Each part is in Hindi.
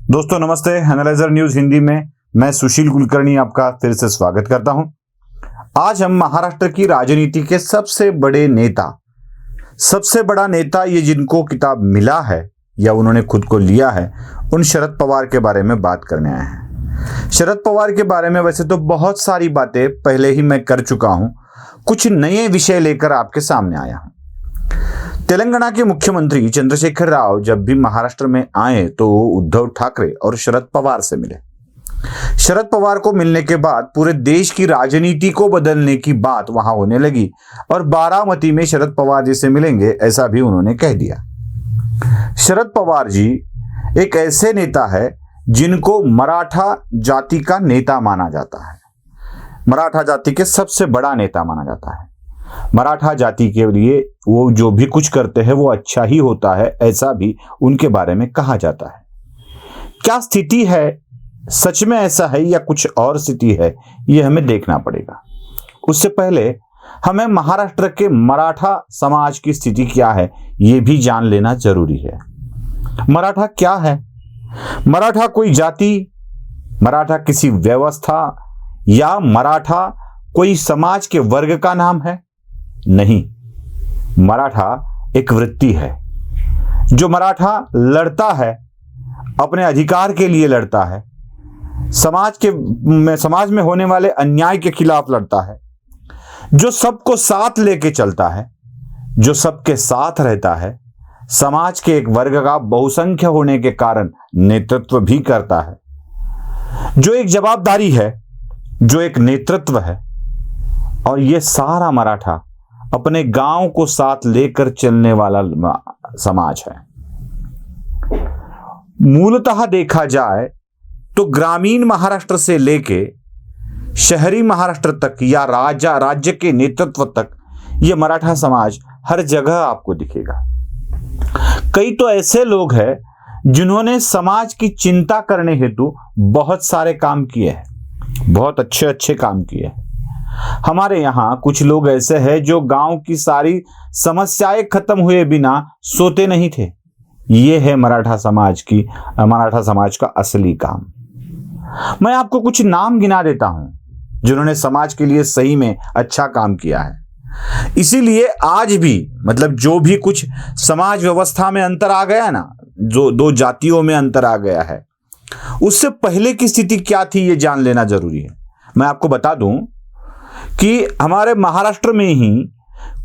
दोस्तों नमस्ते। एनालाइजर न्यूज हिंदी में मैं सुशील कुलकर्णी आपका फिर से स्वागत करता हूं। आज हम महाराष्ट्र की राजनीति के सबसे बड़ा नेता ये जिनको किताब मिला है या उन्होंने खुद को लिया है, उन शरद पवार के बारे में बात करने आए हैं। शरद पवार के बारे में वैसे तो बहुत सारी बातें पहले ही मैं कर चुका हूं, कुछ नए विषय लेकर आपके सामने आया हूं। तेलंगाना के मुख्यमंत्री चंद्रशेखर राव जब भी महाराष्ट्र में आए तो उद्धव ठाकरे और शरद पवार से मिले। शरद पवार को मिलने के बाद पूरे देश की राजनीति को बदलने की बात वहां होने लगी और बारामती में शरद पवार जी से मिलेंगे ऐसा भी उन्होंने कह दिया। शरद पवार जी एक ऐसे नेता है जिनको मराठा जाति का नेता माना जाता है, मराठा जाति के सबसे बड़ा नेता माना जाता है। मराठा जाति के लिए वो जो भी कुछ करते हैं वो अच्छा ही होता है, ऐसा भी उनके बारे में कहा जाता है। क्या स्थिति है, सच में ऐसा है या कुछ और स्थिति है, ये हमें देखना पड़ेगा। उससे पहले हमें महाराष्ट्र के मराठा समाज की स्थिति क्या है ये भी जान लेना जरूरी है। मराठा क्या है? मराठा कोई जाति, मराठा किसी व्यवस्था या मराठा कोई समाज के वर्ग का नाम है? नहीं, मराठा एक वृत्ति है। जो मराठा लड़ता है, अपने अधिकार के लिए लड़ता है, समाज में होने वाले अन्याय के खिलाफ लड़ता है, जो सबको साथ लेके चलता है, जो सबके साथ रहता है, समाज के एक वर्ग का बहुसंख्य होने के कारण नेतृत्व भी करता है, जो एक जवाबदारी है, जो एक नेतृत्व है। और ये सारा मराठा अपने गांव को साथ लेकर चलने वाला समाज है। मूलतः देखा जाए तो ग्रामीण महाराष्ट्र से लेके शहरी महाराष्ट्र तक या राज्य के नेतृत्व तक ये मराठा समाज हर जगह आपको दिखेगा। कई तो ऐसे लोग हैं जिन्होंने समाज की चिंता करने हेतु बहुत सारे काम किए हैं, बहुत अच्छे काम किए हैं। हमारे यहाँ कुछ लोग ऐसे हैं जो गांव की सारी समस्याएं खत्म हुए बिना सोते नहीं थे। ये है मराठा समाज का असली काम। मैं आपको कुछ नाम गिना देता हूं जिन्होंने समाज के लिए सही में अच्छा काम किया है। इसीलिए आज भी जो भी कुछ समाज व्यवस्था में अंतर आ गया ना, जो दो जातियों में अंतर आ गया है, उससे पहले की स्थिति क्या थी ये जान लेना जरूरी है। मैं आपको बता दूं कि हमारे महाराष्ट्र में ही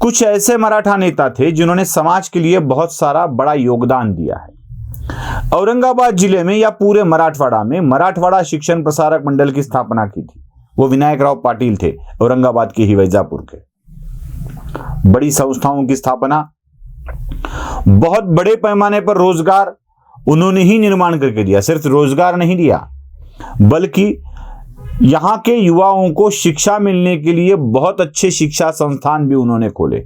कुछ ऐसे मराठा नेता थे जिन्होंने समाज के लिए बहुत सारा बड़ा योगदान दिया है। औरंगाबाद जिले में या पूरे मराठवाड़ा में मराठवाड़ा शिक्षण प्रसारक मंडल की स्थापना की थी। वो विनायक राव पाटिल थे, औरंगाबाद के ही वैजापुर के। बड़ी संस्थाओं की स्थापना, बहुत बड़े पैमाने पर रोजगार उन्होंने ही निर्माण करके दिया। सिर्फ रोजगार नहीं दिया बल्कि यहां के युवाओं को शिक्षा मिलने के लिए बहुत अच्छे शिक्षा संस्थान भी उन्होंने खोले।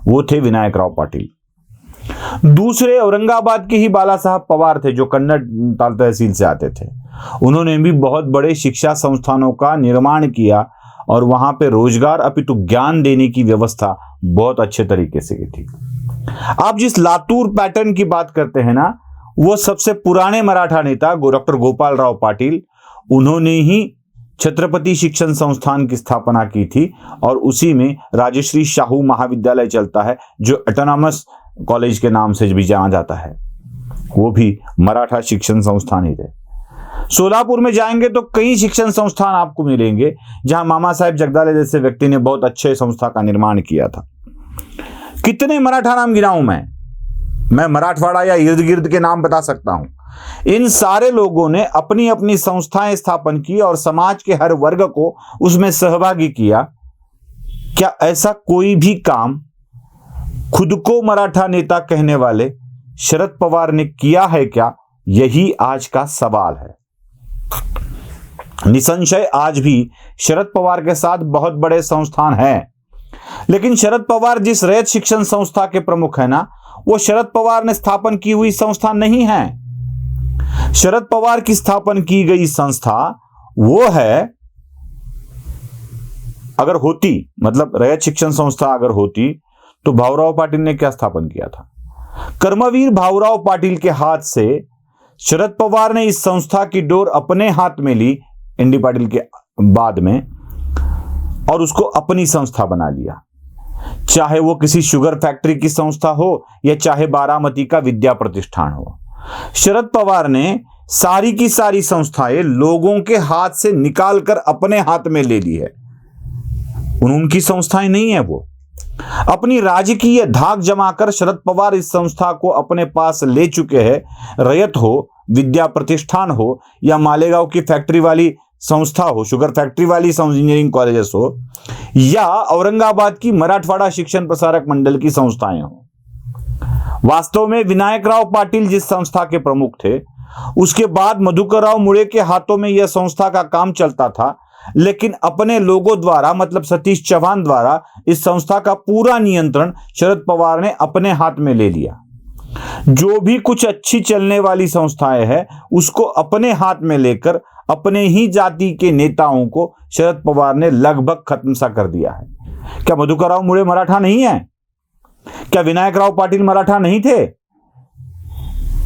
वो थे विनायक राव पाटिल। दूसरे औरंगाबाद के ही बाला साहब पवार थे जो कन्नड़ तहसील से आते थे। उन्होंने भी बहुत बड़े शिक्षा संस्थानों का निर्माण किया और वहां पे रोजगार अपितु ज्ञान देने की व्यवस्था बहुत अच्छे तरीके से की थी। आप जिस लातूर पैटर्न की बात करते हैं ना, वो सबसे पुराने मराठा नेता डॉक्टर गोपाल राव पाटिल, उन्होंने ही छत्रपति शिक्षण संस्थान की स्थापना की थी और उसी में राजश्री शाहू महाविद्यालय चलता है जो ऑटोनॉमस कॉलेज के नाम से भी जाना जाता है। वो भी मराठा शिक्षण संस्थान ही थे। सोलापुर में जाएंगे तो कई शिक्षण संस्थान आपको मिलेंगे जहां मामा साहेब जगदाले जैसे व्यक्ति ने बहुत अच्छे संस्था का निर्माण किया था। कितने मराठा नाम गिनाऊं मैं मराठवाड़ा या इर्द गिर्द के नाम बता सकता हूं। इन सारे लोगों ने अपनी अपनी संस्थाएं स्थापन की और समाज के हर वर्ग को उसमें सहभागी किया। क्या ऐसा कोई भी काम खुद को मराठा नेता कहने वाले शरद पवार ने किया है क्या? यही आज का सवाल है। निसंशय आज भी शरद पवार के साथ बहुत बड़े संस्थान हैं, लेकिन शरद पवार जिस रैयत शिक्षण संस्था के प्रमुख है ना, वो शरद पवार ने स्थापन की हुई संस्था नहीं है। शरद पवार की स्थापन की गई संस्था वो है, अगर होती रैयत शिक्षण संस्था अगर होती तो भाऊराव पाटिल ने क्या स्थापन किया था? कर्मवीर भाऊराव पाटिल के हाथ से शरद पवार ने इस संस्था की डोर अपने हाथ में ली इंडी पाटिल के बाद में और उसको अपनी संस्था बना लिया, चाहे वो किसी शुगर फैक्ट्री की संस्था हो या चाहे बारामती का विद्या प्रतिष्ठान हो। शरद पवार ने सारी की सारी संस्थाएं लोगों के हाथ से निकालकर अपने हाथ में ले ली है। उनकी संस्थाएं नहीं है, वो अपनी राजकीय धाक जमाकर शरद पवार इस संस्था को अपने पास ले चुके हैं। रयत हो, विद्या प्रतिष्ठान हो या मालेगांव की फैक्ट्री वाली संस्था हो, शुगर फैक्ट्री वाली इंजीनियरिंग कॉलेजेस हो या औरंगाबाद की मराठवाड़ा शिक्षण प्रसारक मंडल की संस्थाएं हो। वास्तव में विनायक राव पाटिल जिस संस्था के प्रमुख थे, उसके बाद मधुकर राव मुड़े के हाथों में यह संस्था का काम चलता था, लेकिन अपने लोगों द्वारा मतलब सतीश चौहान द्वारा इस संस्था का पूरा नियंत्रण शरद पवार ने अपने हाथ में ले लिया। जो भी कुछ अच्छी चलने वाली संस्थाएं हैं उसको अपने हाथ में लेकर अपने ही जाति के नेताओं को शरद पवार ने लगभग खत्म सा कर दिया है। क्या मधुकर राव मुड़े मराठा नहीं है? क्या विनायक राव पाटिल मराठा नहीं थे?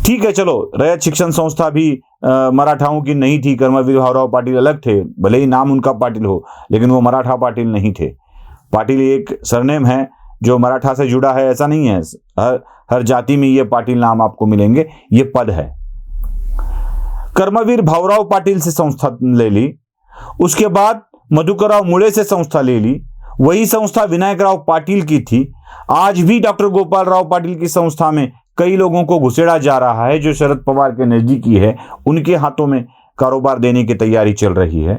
ठीक है, चलो रयत शिक्षण संस्था भी मराठाओं की नहीं थी, कर्मवीर भाऊराव पाटिल अलग थे, भले ही नाम उनका पाटिल हो, लेकिन वो मराठा पाटिल नहीं थे। पाटिल एक सरनेम है जो मराठा से जुड़ा है, ऐसा नहीं है। हर जाति में ये पाटिल नाम आपको मिलेंगे, ये पद है। कर्मवीर भाऊराव पाटिल से संस्था ले ली, उसके बाद मधुकर राव मुड़े से संस्था ले ली, वही संस्था विनायक राव पाटिल की थी। आज भी डॉक्टर गोपाल राव पाटिल की संस्था में कई लोगों को घुसेड़ा जा रहा है जो शरद पवार के नजदीकी है, उनके हाथों में कारोबार देने की तैयारी चल रही है।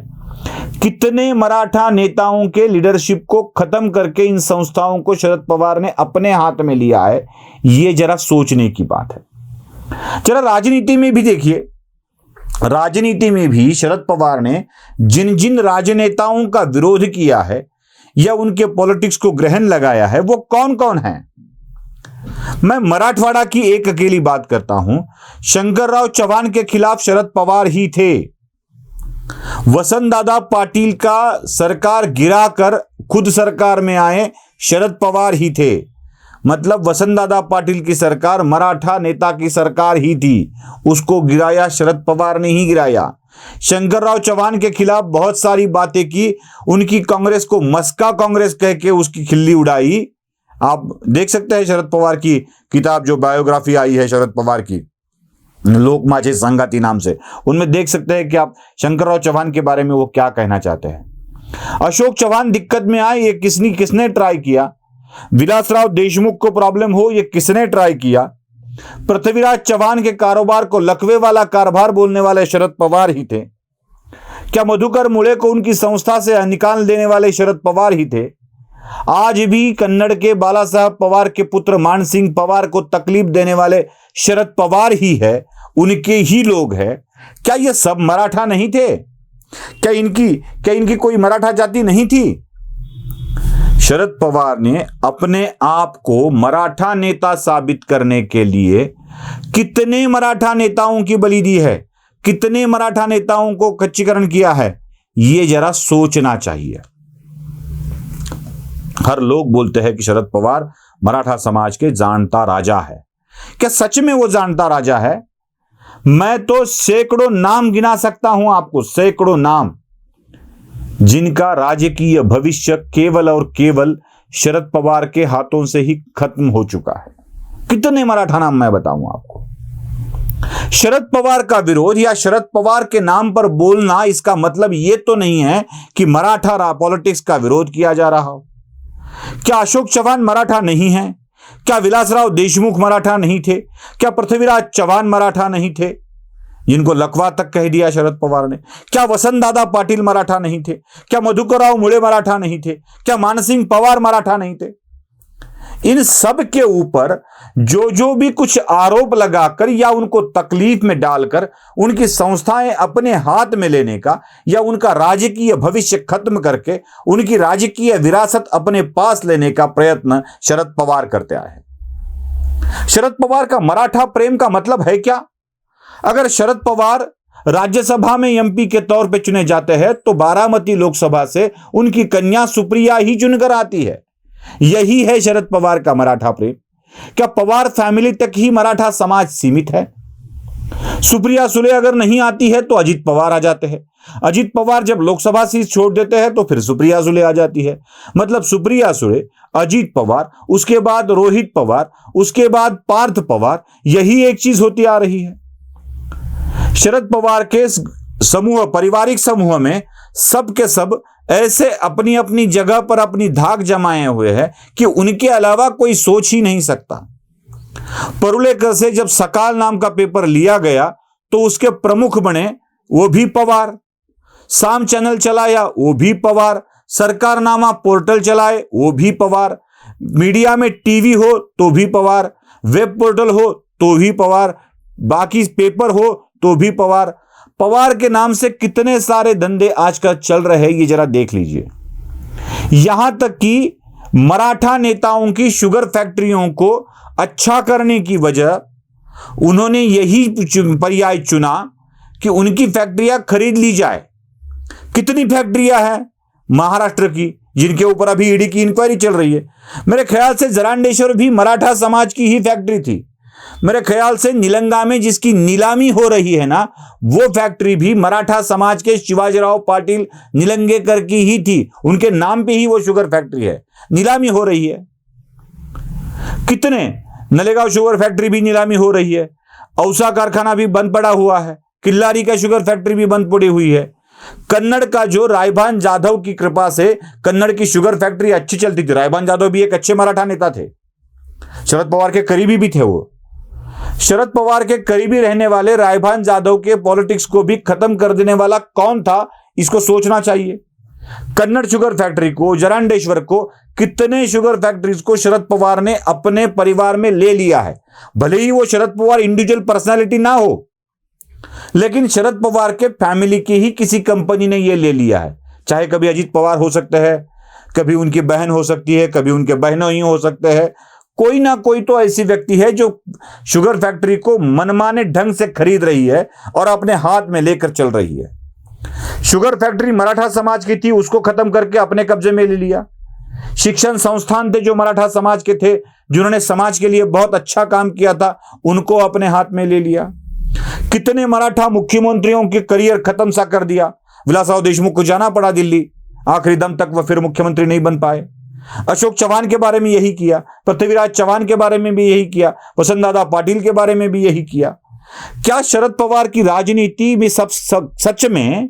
कितने मराठा नेताओं के लीडरशिप को खत्म करके इन संस्थाओं को शरद पवार ने अपने हाथ में लिया है, ये जरा सोचने की बात है। जरा राजनीति में भी देखिए, राजनीति में भी शरद पवार ने जिन जिन राजनेताओं का विरोध किया है या उनके पॉलिटिक्स को ग्रहण लगाया है, वो कौन कौन है। मैं मराठवाड़ा की एक अकेली बात करता हूं, शंकरराव चौहान के खिलाफ शरद पवार ही थे। वसंत दादा पाटिल का सरकार गिराकर खुद सरकार में आए शरद पवार ही थे। मतलब वसंत दादा पाटिल की सरकार मराठा नेता की सरकार ही थी, उसको गिराया शरद पवार ने ही गिराया। शंकरराव चौहान के खिलाफ बहुत सारी बातें की, उनकी कांग्रेस को मस्का कांग्रेस कह के उसकी खिल्ली उड़ाई। आप देख सकते हैं शरद पवार की किताब जो बायोग्राफी आई है शरद पवार की, लोक माझे संगाती नाम से, उनमें देख सकते हैं कि आप शंकरराव चौहान के बारे में वो क्या कहना चाहते हैं। अशोक चौहान दिक्कत में आए, ये किसने ट्राई किया। विलासराव देशमुख को प्रॉब्लम हो, ये किसने ट्राई किया। पृथ्वीराज चौहान के कारोबार को लकवे वाला कारोबार बोलने वाले शरद पवार ही थे। क्या मधुकर मुड़े को उनकी संस्था से निकाल देने वाले शरद पवार ही थे। आज भी कन्नड़ के बाला साहब पवार के पुत्र मान सिंह पवार को तकलीफ देने वाले शरद पवार ही है, उनके ही लोग हैं। क्या ये सब मराठा नहीं थे? क्या इनकी कोई मराठा जाति नहीं थी? शरद पवार ने अपने आप को मराठा नेता साबित करने के लिए कितने मराठा नेताओं की बलि दी है, कितने मराठा नेताओं को खच्चीकरण किया है, ये जरा सोचना चाहिए। हर लोग बोलते हैं कि शरद पवार मराठा समाज के जानता राजा है। क्या सच में वो जानता राजा है? मैं तो सैकड़ों नाम गिना सकता हूं आपको, सैकड़ों नाम, जिनका राजकीय भविष्य केवल और केवल शरद पवार के हाथों से ही खत्म हो चुका है। कितने मराठा नाम मैं बताऊं आपको। शरद पवार का विरोध या शरद पवार के नाम पर बोलना, इसका मतलब यह तो नहीं है कि मराठा पॉलिटिक्स का विरोध किया जा रहा हो। क्या अशोक चौहान मराठा नहीं है? क्या विलासराव देशमुख मराठा नहीं थे? क्या पृथ्वीराज चौहान मराठा नहीं थे, जिनको लकवा तक कह दिया शरद पवार ने? क्या वसंत दादा पाटिल मराठा नहीं थे? क्या मधुकर राव मुड़े मराठा नहीं थे? क्या मानसिंह पवार मराठा नहीं थे? इन सब के ऊपर जो भी कुछ आरोप लगाकर या उनको तकलीफ में डालकर उनकी संस्थाएं अपने हाथ में लेने का या उनका राजकीय भविष्य खत्म करके उनकी राजकीय विरासत अपने पास लेने का प्रयत्न शरद पवार करते आए हैं। शरद पवार का मराठा प्रेम का मतलब है क्या? अगर शरद पवार राज्यसभा में एमपी के तौर पे चुने जाते हैं तो बारामती लोकसभा से उनकी कन्या सुप्रिया ही चुनकर आती है। यही है शरद पवार का मराठा प्रेम। क्या पवार फैमिली तक ही मराठा समाज सीमित है? सुप्रिया सुले अगर नहीं आती है तो अजीत पवार आ जाते हैं। अजीत पवार जब लोकसभा सीट छोड़ देते हैं तो फिर सुप्रिया सुले आ जाती है। मतलब सुप्रिया सुले, अजीत पवार, उसके बाद रोहित पवार, उसके बाद पार्थ पवार, यही एक चीज होती आ रही है। शरद पवार के समूह, पारिवारिक समूह में सब के सब ऐसे अपनी अपनी जगह पर अपनी धाक जमाए हुए हैं कि उनके अलावा कोई सोच ही नहीं सकता। परुलेकर से जब सकाल नाम का पेपर लिया गया तो उसके प्रमुख बने वो भी पवार, साम चैनल चलाया वो भी पवार, सरकारनामा पोर्टल चलाए वो भी पवार, मीडिया में टीवी हो तो भी पवार, वेब पोर्टल हो तो भी पवार, बाकी पेपर हो तो भी पवार। पवार के नाम से कितने सारे धंधे आजकल चल रहे हैं ये जरा देख लीजिए। यहां तक कि मराठा नेताओं की शुगर फैक्ट्रियों को अच्छा करने की वजह उन्होंने यही पर्याय चुना कि उनकी फैक्ट्रियां खरीद ली जाए। कितनी फैक्ट्रियां हैं महाराष्ट्र की जिनके ऊपर अभी ईडी की इंक्वायरी चल रही है? मेरे ख्याल से जरांडेश्वर भी मराठा समाज की ही फैक्ट्री थी। मेरे ख्याल से निलंगा में जिसकी नीलामी हो रही है ना, वो फैक्ट्री भी मराठा समाज के शिवाजीराव पाटिल निलंगेकर की ही थी। उनके नाम पे ही वो शुगर फैक्ट्री है, नीलामी हो रही है। कितने नलेगांव शुगर फैक्ट्री भी नीलामी हो रही है, औसा कारखाना भी बंद पड़ा हुआ है, किल्लारी का शुगर फैक्ट्री भी बंद पड़ी हुई है। कन्नड़ का जो रायभान जाधव की कृपा से कन्नड़ की शुगर फैक्ट्री अच्छी चलती थी। रायभान जाधव भी एक अच्छे मराठा नेता थे, शरद पवार के करीबी भी थे। वो शरद पवार के करीबी रहने वाले रायभान जाधव के पॉलिटिक्स को भी खत्म कर देने वाला कौन था, इसको सोचना चाहिए। कन्नड़ शुगर फैक्ट्री को, जरांडेश्वर को, कितने शुगर फैक्ट्रीज को शरद पवार ने अपने परिवार में ले लिया है। भले ही वो शरद पवार इंडिविजुअल पर्सनालिटी ना हो, लेकिन शरद पवार के फैमिली की ही किसी कंपनी ने ये ले लिया है। चाहे कभी अजीत पवार हो सकते हैं, कभी उनकी बहन हो सकती है, कभी उनके बहनों ही हो सकते हैं। कोई ना कोई तो ऐसी व्यक्ति है जो शुगर फैक्ट्री को मनमाने ढंग से खरीद रही है और अपने हाथ में लेकर चल रही है। शुगर फैक्ट्री मराठा समाज की थी, उसको खत्म करके अपने कब्जे में ले लिया। शिक्षण संस्थान थे जो मराठा समाज के थे, जिन्होंने समाज के लिए बहुत अच्छा काम किया था, उनको अपने हाथ में ले लिया। कितने मराठा मुख्यमंत्रियों के करियर खत्म सा कर दिया। विलासराव देशमुख को जाना पड़ा दिल्ली, आखिरी दम तक वह फिर मुख्यमंत्री नहीं बन पाए। अशोक चव्हाण के बारे में यही किया, पृथ्वीराज चव्हाण के बारे में भी यही किया, वसंतदादा पाटिल के बारे में भी यही किया। क्या शरद पवार की राजनीति में सच में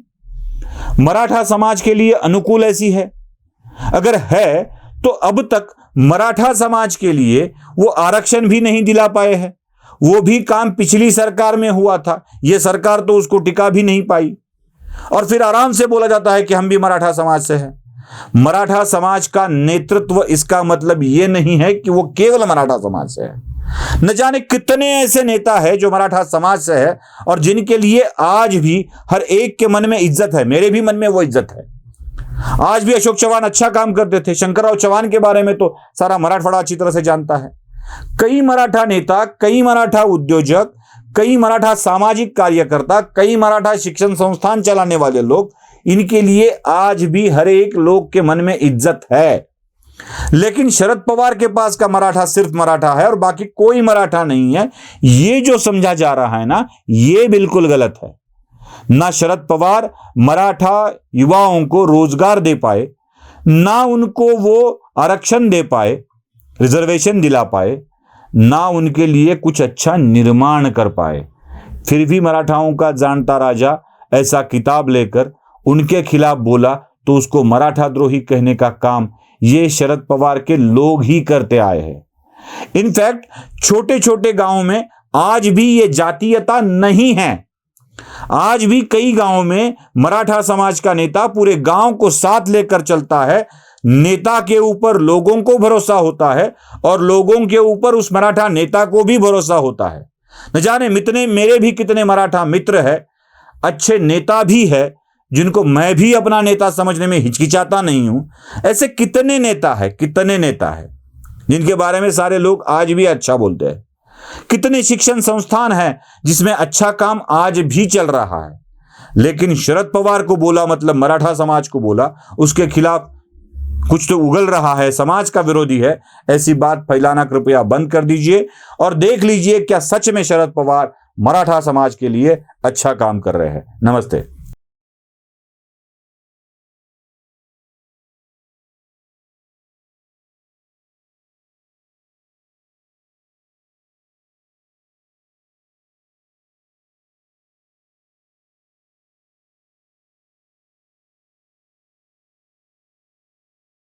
मराठा समाज के लिए अनुकूल ऐसी है? अगर है तो अब तक मराठा समाज के लिए वो आरक्षण भी नहीं दिला पाए हैं। वो भी काम पिछली सरकार में हुआ था, ये सरकार तो उसको टिका भी नहीं पाई। और फिर आराम से बोला जाता है कि हम भी मराठा समाज से हैं। मराठा समाज का नेतृत्व, इसका मतलब यह नहीं है कि वो केवल मराठा समाज से है। न जाने कितने ऐसे नेता है जो मराठा समाज से है और जिनके लिए आज भी हर एक के मन में इज्जत है। मेरे भी मन में वो इज्जत है। आज भी अशोक चव्हाण अच्छा काम करते थे। शंकरराव चव्हाण के बारे में तो सारा मराठवाड़ा अच्छी तरह से जानता है। कई मराठा नेता, कई मराठा उद्योजक, कई मराठा सामाजिक कार्यकर्ता, कई मराठा शिक्षण संस्थान चलाने वाले लोग, इनके लिए आज भी हर एक लोग के मन में इज्जत है। लेकिन शरद पवार के पास का मराठा सिर्फ मराठा है और बाकी कोई मराठा नहीं है। ये जो समझा जा रहा है ना, ये बिल्कुल गलत है। ना शरद पवार मराठा युवाओं को रोजगार दे पाए, ना उनको वो आरक्षण दे पाए, रिजर्वेशन दिला पाए, ना उनके लिए कुछ अच्छा निर्माण कर पाए। फिर भी मराठाओं का जानता राजा ऐसा किताब लेकर उनके खिलाफ बोला तो उसको मराठा द्रोही कहने का काम ये शरद पवार के लोग ही करते आए हैं। इनफैक्ट छोटे छोटे गांवों में आज भी ये जातीयता नहीं है। आज भी कई गांवों में मराठा समाज का नेता पूरे गांव को साथ लेकर चलता है। नेता के ऊपर लोगों को भरोसा होता है और लोगों के ऊपर उस मराठा नेता को भी भरोसा होता है। न जाने मेरे भी कितने मराठा मित्र है, अच्छे नेता भी है, जिनको मैं भी अपना नेता समझने में हिचकिचाता नहीं हूं। ऐसे कितने नेता है जिनके बारे में सारे लोग आज भी अच्छा बोलते हैं। कितने शिक्षण संस्थान हैं जिसमें अच्छा काम आज भी चल रहा है। लेकिन शरद पवार को बोला मतलब मराठा समाज को बोला, उसके खिलाफ कुछ तो उगल रहा है, समाज का विरोधी है। ऐसी बात फैलाना कृपया बंद कर दीजिए और देख लीजिए क्या सच में शरद पवार मराठा समाज के लिए अच्छा काम कर रहे हैं। नमस्ते।